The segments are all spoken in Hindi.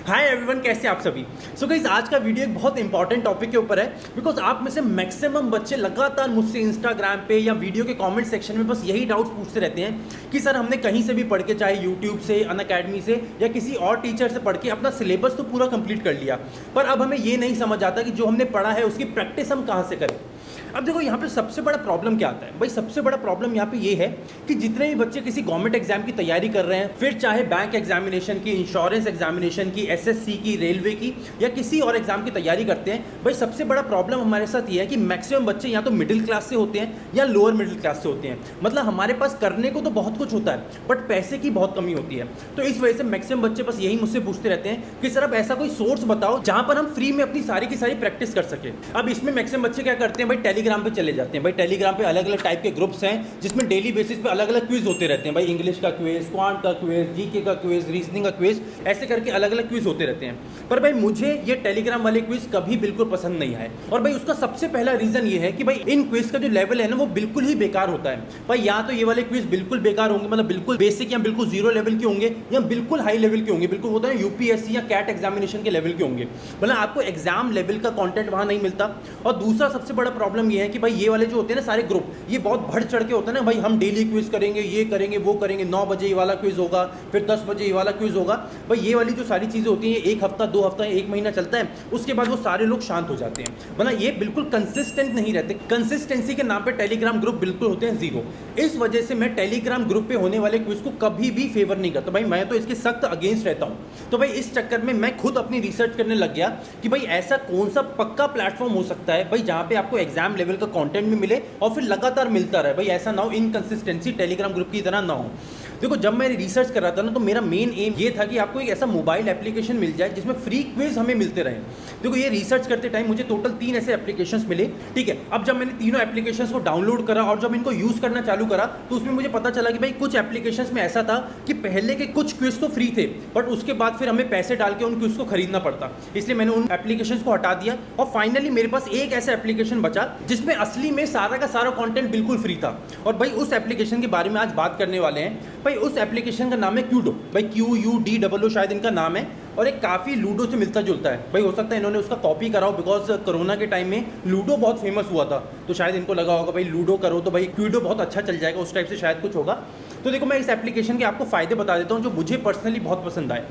हाय एवरीवन, कैसे आप सभी। सो गाइस, आज का वीडियो एक बहुत इंपॉर्टेंट टॉपिक के ऊपर है बिकॉज आप में से मैक्सिमम बच्चे लगातार मुझसे इंस्टाग्राम पे या वीडियो के कमेंट सेक्शन में बस यही डाउट्स पूछते रहते हैं कि सर हमने कहीं से भी पढ़ के, चाहे यूट्यूब से, अनअकैडमी से या किसी और टीचर से पढ़ के अपना सिलेबस तो पूरा कंप्लीट कर लिया, पर अब हमें ये नहीं समझ आता कि जो हमने पढ़ा है उसकी प्रैक्टिस हम कहाँ से करें। अब देखो यहाँ पे सबसे बड़ा प्रॉब्लम क्या आता है भाई। सबसे बड़ा प्रॉब्लम यहाँ पे ये है कि जितने भी बच्चे किसी गवर्नमेंट एग्जाम की तैयारी कर रहे हैं, फिर चाहे बैंक एग्जामिनेशन की, इंश्योरेंस एग्जामिनेशन की, एसएससी की, रेलवे की या किसी और एग्जाम की तैयारी करते हैं, भाई सबसे बड़ा प्रॉब्लम हमारे साथ ये है कि मैक्सिमम बच्चे या तो मिडिल क्लास से होते हैं या लोअर मिडिल क्लास से होते हैं। मतलब हमारे पास करने को तो बहुत कुछ होता है बट पैसे की बहुत कमी होती है। तो इस वजह से मैक्सिमम बच्चे बस यही मुझसे पूछते रहते हैं कि सर अब ऐसा कोई सोर्स बताओ जहां पर हम फ्री में अपनी सारी की सारी प्रैक्टिस कर सके। अब इसमें मैक्सिमम बच्चे क्या करते हैं भाई, टेलीग्राम पे चले जाते हैं। भाई टेलीग्राम पे अलग अलग टाइप के ग्रुप्स हैं जिसमें डेली बेसिस पे अलग अलग क्विज होते रहते हैं। भाई इंग्लिश का क्विज, क्वांट का क्विज, जीके का क्विज, रीजनिंग का क्विज, ऐसे करके अलग अलग क्विज होते रहते हैं। पर भाई मुझे ये टेलीग्राम वाले क्विज कभी बिल्कुल पसंद नहीं आए और भाई उसका सबसे पहला रीजन ये है कि भाई इन क्विज का जो लेवल है ना वो बिल्कुल ही बेकार होता है। भाई या तो ये वाले क्विज बिल्कुल बेकार होंगे, मतलब बिल्कुल बेसिक या बिल्कुल जीरो लेवल के होंगे, या बिल्कुल हाई लेवल के होंगे, बिल्कुल होता है यूपीएससी या कैट एग्जामिनेशन के लेवल के होंगे। मतलब आपको एग्जाम लेवल का कंटेंट वहां नहीं मिलता। और दूसरा सबसे बड़ा प्रॉब्लम ये है कि भाई ये वाले जो होते हैं ना सारे ग्रुप, ये बहुत बढ़ चढ़ के होता है ना। भाई हम डेली क्विज करेंगे, ये करेंगे, वो करेंगे, 9 बजे ये वाला क्विज होगा, फिर 10 बजे ये वाला क्विज होगा। भाई ये वाली जो सारी चीजें होती हैं, एक हफ्ता, 2 हफ्ता, 1 महीना चलता है, उसके बाद वो सारे लोग शांत हो जाते हैं। मतलब ये बिल्कुल कंसिस्टेंट नहीं रहते। कंसिस्टेंसी के नाम पे टेलीग्राम ग्रुप बिल्कुल होते हैं जीरो। इस वजह से मैं टेलीग्राम ग्रुप पे होने वाले क्विज को कभी भी फेवर नहीं करता। भाई मैं तो इसके सख्त अगेंस्ट रहता हूं। तो भाई इस चक्कर में मैं खुद अपनी रिसर्च करने लग गया कि भाई ऐसा कौन सा पक्का प्लेटफॉर्म हो सकता है भाई जहां पे आपको एग्जाम लेवल का कंटेंट भी मिले और फिर लगातार मिलता रहे। भाई ऐसा ना हो इनकंसिस्टेंसी टेलीग्राम ग्रुप की तरह ना हो। देखो जब मैं रिसर्च कर रहा था ना तो मेरा मेन एम ये था कि आपको एक ऐसा मोबाइल एप्लीकेशन मिल जाए जिसमें फ्री क्विज हमें मिलते रहे। देखो ये रिसर्च करते टाइम मुझे टोटल 3 ऐसे एप्लीकेशंस मिले, ठीक है। अब जब मैंने तीनों एप्लीकेशंस को डाउनलोड करा और जब इनको यूज करना चालू करा तो उसमें मुझे पता चला कि भाई कुछ एप्लीकेशंस में ऐसा था कि पहले के कुछ क्विज तो फ्री थे बट उसके बाद फिर हमें पैसे डाल के उन क्विज को खरीदना पड़ता। इसलिए मैंने उन एप्लीकेशंस को हटा दिया और फाइनली मेरे पास एक ऐसा एप्लीकेशन बचा जिसमें असली में सारा का सारा कंटेंट बिल्कुल फ्री था। और भाई उस एप्लीकेशन के बारे में आज बात करने वाले हैं। भाई उस एप्लीकेशन का नाम है क्यूडो। भाई QUDO शायद इनका नाम है और एक काफ़ी लूडो से मिलता जुलता है। भाई हो सकता है इन्होंने उसका कॉपी करा हो बिकॉज कोरोना के टाइम में लूडो बहुत फेमस हुआ था तो शायद इनको लगा होगा भाई लूडो करो तो भाई क्यूडो बहुत अच्छा चल जाएगा, उस टाइप से शायद कुछ होगा। तो देखो मैं इस एप्लीकेशन के आपको फ़ायदे बता देता हूँ जो मुझे पर्सनली बहुत पसंद आए।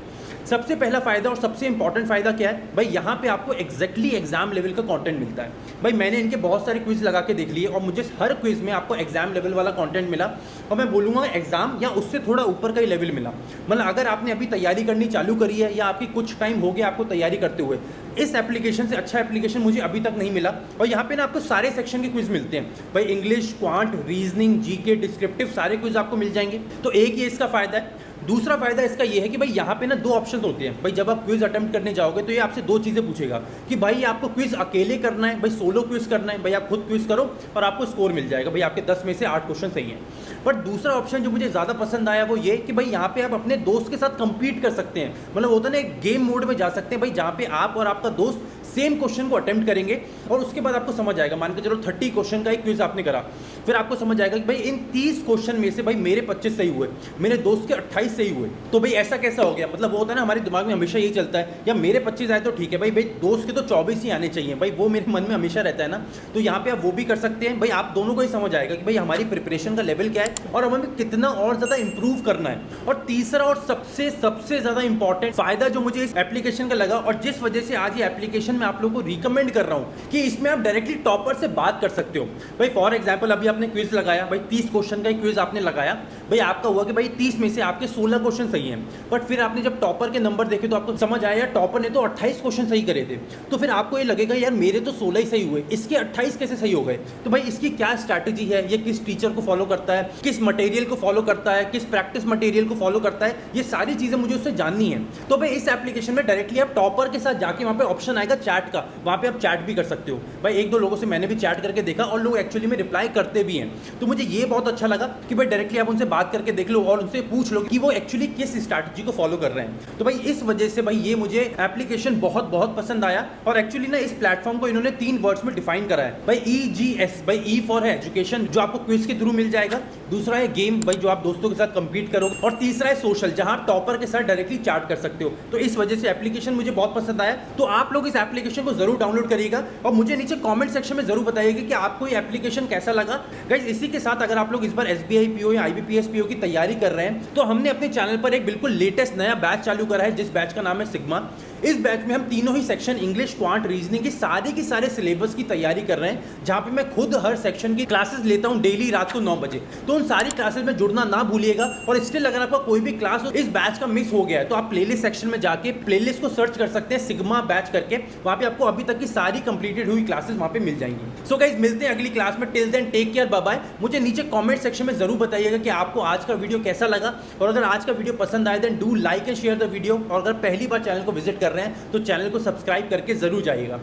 सबसे पहला फ़ायदा और सबसे इंपॉर्टेंट फ़ायदा क्या है भाई, यहाँ पे आपको एग्जैक्टली एग्जाम लेवल का कंटेंट मिलता है। भाई मैंने इनके बहुत सारे क्विज लगा के देख लिए और मुझे हर क्विज में आपको एग्जाम लेवल वाला कंटेंट मिला और मैं बोलूँगा एग्जाम या उससे थोड़ा ऊपर का ही लेवल मिला। मतलब अगर आपने अभी तैयारी करनी चालू करी है या आपकी कुछ टाइम हो गया आपको तैयारी करते हुए, इस एप्लीकेशन से अच्छा एप्लीकेशन मुझे अभी तक नहीं मिला। और यहाँ पे ना आपको सारे सेक्शन के क्विज मिलते हैं। भाई English, quant, reasoning, GK, descriptive सारे क्विज आपको मिल जाएंगे। तो एक ये इसका फ़ायदा है। दूसरा फायदा इसका ये है कि भाई यहाँ पे ना 2 ऑप्शन होते हैं। भाई जब आप क्विज अटेम्प्ट करने जाओगे तो ये आपसे 2 चीज़ें पूछेगा कि भाई आपको क्विज अकेले करना है, भाई सोलो क्विज करना है, भाई आप खुद क्विज करो और आपको स्कोर मिल जाएगा। भाई आपके 10 में से 8 क्वेश्चन सही हैं। पर दूसरा ऑप्शन जो मुझे ज़्यादा पसंद आया वो ये कि भाई यहाँ पे आप अपने दोस्त के साथ कंपीट कर सकते हैं। मतलब होता है ना एक गेम मोड में जा सकते हैं भाई जहाँ पे आप और आपका दोस्त सेम क्वेश्चन को अटेम्प्ट करेंगे और उसके बाद आपको समझ आएगा। मान के चलो 30 क्वेश्चन का एक क्विज आपने करा, फिर आपको समझ आएगा कि भाई इन 30 क्वेश्चन में से भाई मेरे 25 सही हुए, मेरे दोस्त के 28 सही हुए। तो भाई ऐसा कैसा हो गया, मतलब वो होता है ना हमारे दिमाग में हमेशा यही चलता है या मेरे 25 आए तो ठीक है भाई दोस्त के तो 24 ही आने चाहिए। भाई वो मेरे मन में हमेशा रहता है ना। तो यहाँ पे आप वो भी कर सकते हैं। भाई आप दोनों को ही समझ आएगा कि भाई हमारी प्रिपरेशन का लेवल क्या है और हमें कितना और ज़्यादा इंप्रूव करना है। और तीसरा और सबसे ज़्यादा इंपॉर्टेंट फायदा जो मुझे इस एप्लीकेशन का लगा और जिस वजह से आज ये एप्लीकेशन मैं आप लोगों को रिकमेंड कर रहा हूं कि इसमें आप डायरेक्टली टॉपर से बात कर सकते हो। भाई फॉर एग्जांपल अभी आपने क्विज लगाया, भाई 30 क्वेश्चन का क्विज आपने लगाया, भाई आपका हुआ कि भाई 30 में से आपके 16 क्वेश्चन सही हैं। बट फिर आपने जब टॉपर के नंबर देखे तो आपको समझ आया टॉपर ने तो 28 क्वेश्चन सही करे थे। तो फिर आपको ये लगेगा यार मेरे तो 16 ही सही हुए, इसके 28 कैसे सही हो गए। तो भाई इसकी क्या स्ट्रैटेजी है, ये किस टीचर को फॉलो करता है, किस मटेरियल को फॉलो करता है, किस प्रैक्टिस मटेरियल को फॉलो करता है, ये सारी चीजें मुझे उससे जाननी है। तो भाई इस एप्लीकेशन में डायरेक्टली आप टॉपर के साथ जाके वहां पे ऑप्शन आएगा चैट का, वहां पे आप चैट भी कर सकते हो। भाई 1-2 लोगों से मैंने भी चैट करके देखा और लोग एक्चुअली में रिप्लाई करते भी हैं। तो मुझे ये बहुत अच्छा लगा कि भाई डायरेक्टली आप उनसे बात करके देख लो और उनसे पूछ लो कि वो वो एक्चुअली किस स्ट्रैटेजी को फॉलो कर रहे हैं। तो भाई इस वजह से भाई ये मुझे एप्लीकेशन बहुत पसंद आया। और एक्चुअली ना इस प्लेटफॉर्म को इन्होंने 3 वर्ड्स में डिफाइन करा है भाई, EGS। भाई ई फॉर है एजुकेशन, जो आपको क्विज के थ्रू मिल जाएगा। दूसरा है गेम, भाई जो आप दोस्तों के साथ कंपीट करोगे। और तीसरा है सोशल, जहां आप टॉपर के साथ डायरेक्टली चैट कर सकते हो। तो इस वजह से एप्लीकेशन मुझे बहुत पसंद आया। तो आप लोग इस एप्लीकेशन को जरूर डाउनलोड करिएगा और मुझे नीचे कमेंट सेक्शन में जरूर बताइएगा कि आपको ये एप्लीकेशन कैसा लगा। गाइस इसी के साथ अगर आप लोग इस बार SBI PO या IBPS PO की तैयारी कर रहे हैं तो हमने अपने चैनल पर एक बिल्कुल लेटेस्ट नया बैच चालू करा है, जिस बैच का नाम है सिग्मा। इस बैच में हम तीनों ही सेक्शन इंग्लिश, क्वांट, रीजनिंग के सारे सिलेबस की तैयारी कर रहे हैं, जहां पे मैं खुद हर सेक्शन की क्लासेस लेता हूं डेली रात को 9 बजे। तो उन सारी क्लासेस में जुड़ना ना भूलिएगा। और स्टिल अगर आपका कोई भी क्लास इस बैच का मिस हो गया है तो आप प्लेलिस्ट सेक्शन में जाके प्लेलिस्ट को सर्च कर सकते हैं सिग्मा बैच करके। वहां पे आपको अभी तक की सारी कंप्लीटेड हुई क्लासेस वहां पे मिल जाएंगी। सो गाइस मिलते हैं अगली क्लास में। Till then take care, bye bye. मुझे नीचे कमेंट सेक्शन में जरूर बताइएगा कि आपको आज का वीडियो कैसा लगा। और अगर आज का वीडियो पसंद आए then do like and share the video. और अगर पहली बार चैनल को विजिट कर रहे हैं तो चैनल को सब्सक्राइब करके जरूर जाइएगा।